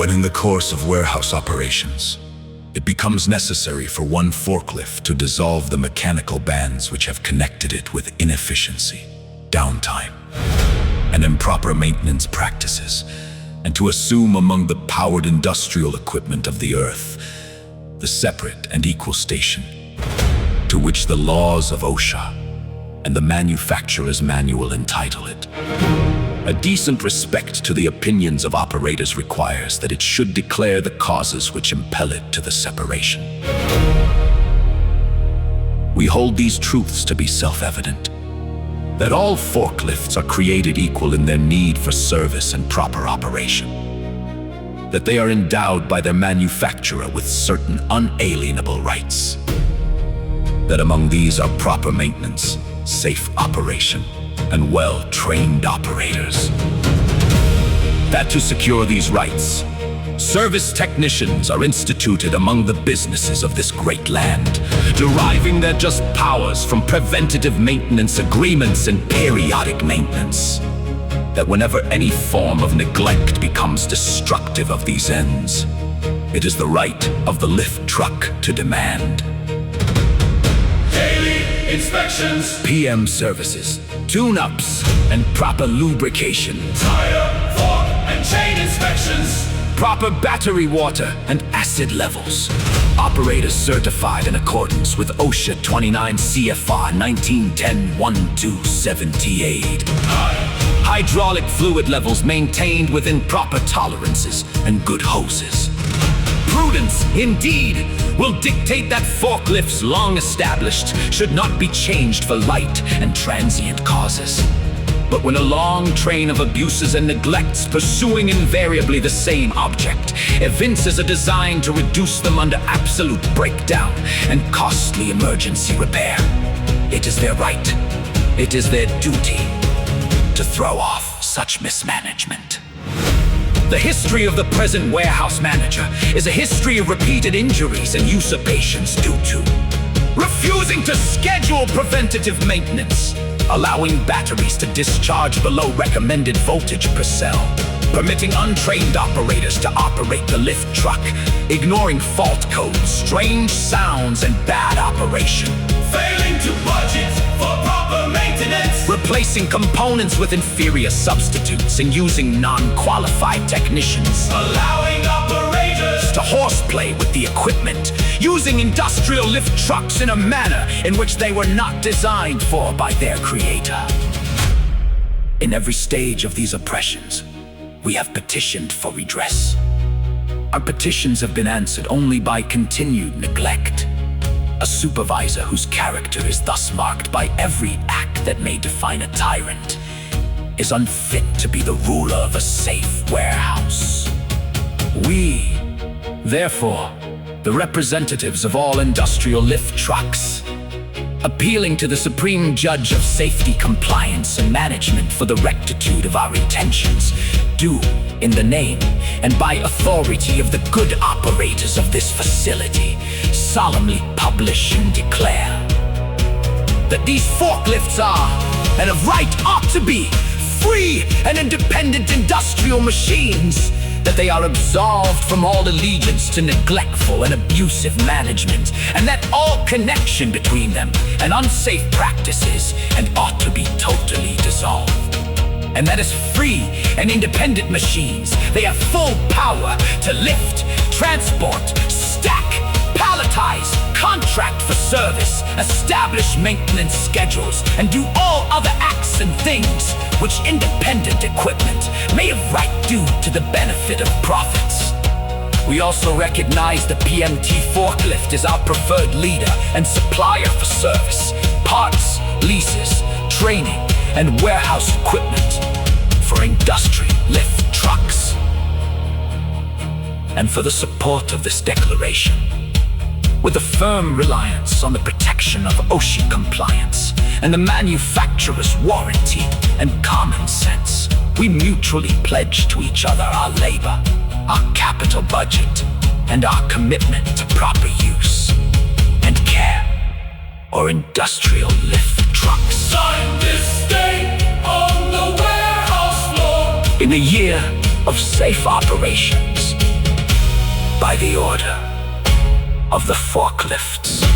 When in the course of warehouse operations, it becomes necessary for one forklift to dissolve the mechanical bands which have connected it with inefficiency, downtime, and improper maintenance practices, and to assume among the powered industrial equipment of the earth the separate and equal station to which the laws of OSHA and the manufacturer's manual entitle it. A decent respect to the opinions of operators requires that it should declare the causes which impel it to the separation. We hold these truths to be self-evident, that all forklifts are created equal in their need for service and proper operation, that they are endowed by their manufacturer with certain unalienable rights, that among these are proper maintenance, safe operation, and well-trained operators. That to secure these rights, service technicians are instituted among the businesses of this great land, deriving their just powers from preventative maintenance agreements and periodic maintenance. That whenever any form of neglect becomes destructive of these ends, it is the right of the lift truck to demand daily inspections, PM services, tune-ups, and proper lubrication, tire, fork, and chain inspections, proper battery water and acid levels, operators certified in accordance with OSHA 29 CFR 1910-1278, hydraulic fluid levels maintained within proper tolerances and good hoses. Prudence, indeed, will dictate that forklifts long established should not be changed for light and transient causes. But when a long train of abuses and neglects pursuing invariably the same object evinces a design to reduce them under absolute breakdown and costly emergency repair, it is their right, it is their duty to throw off such mismanagement. The history of the present warehouse manager is a history of repeated injuries and usurpations due to refusing to schedule preventative maintenance, allowing batteries to discharge below recommended voltage per cell, permitting untrained operators to operate the lift truck, ignoring fault codes, strange sounds, and bad operation, failing to budget for proper maintenance, replacing components with inferior substitutes, and using non-qualified technicians, allowing operators to horseplay with the equipment, using industrial lift trucks in a manner in which they were not designed for by their creator. In every stage of these oppressions, we have petitioned for redress. Our petitions have been answered only by continued neglect. A supervisor whose character is thus marked by every act that may define a tyrant is unfit to be the ruler of a safe warehouse. We, therefore, the representatives of all industrial lift trucks, appealing to the Supreme Judge of Safety, Compliance, and Management for the rectitude of our intentions, do, in the name and by authority of the good operators of this facility, solemnly publish and declare that these forklifts are, and of right ought to be, free and independent industrial machines, that they are absolved from all allegiance to neglectful and abusive management, and that all connection between them and unsafe practices and ought to be totally dissolved. And that as free and independent machines, they have full power to lift, transport, stack, palletize, contract for service, establish maintenance schedules, and do all other acts and things which independent equipment may have right due to the benefit of profits. We also recognize the PMT forklift as our preferred leader and supplier for service, parts, leases, training, and warehouse equipment for industrial lift trucks. And for the support of this declaration, with a firm reliance on the protection of OSHA compliance and the manufacturer's warranty and common sense, we mutually pledge to each other our labor, our capital budget, and our commitment to proper use and care or industrial lift trucks. Sign this day on the warehouse floor. In a year of safe operations, by the order of the Forklifts.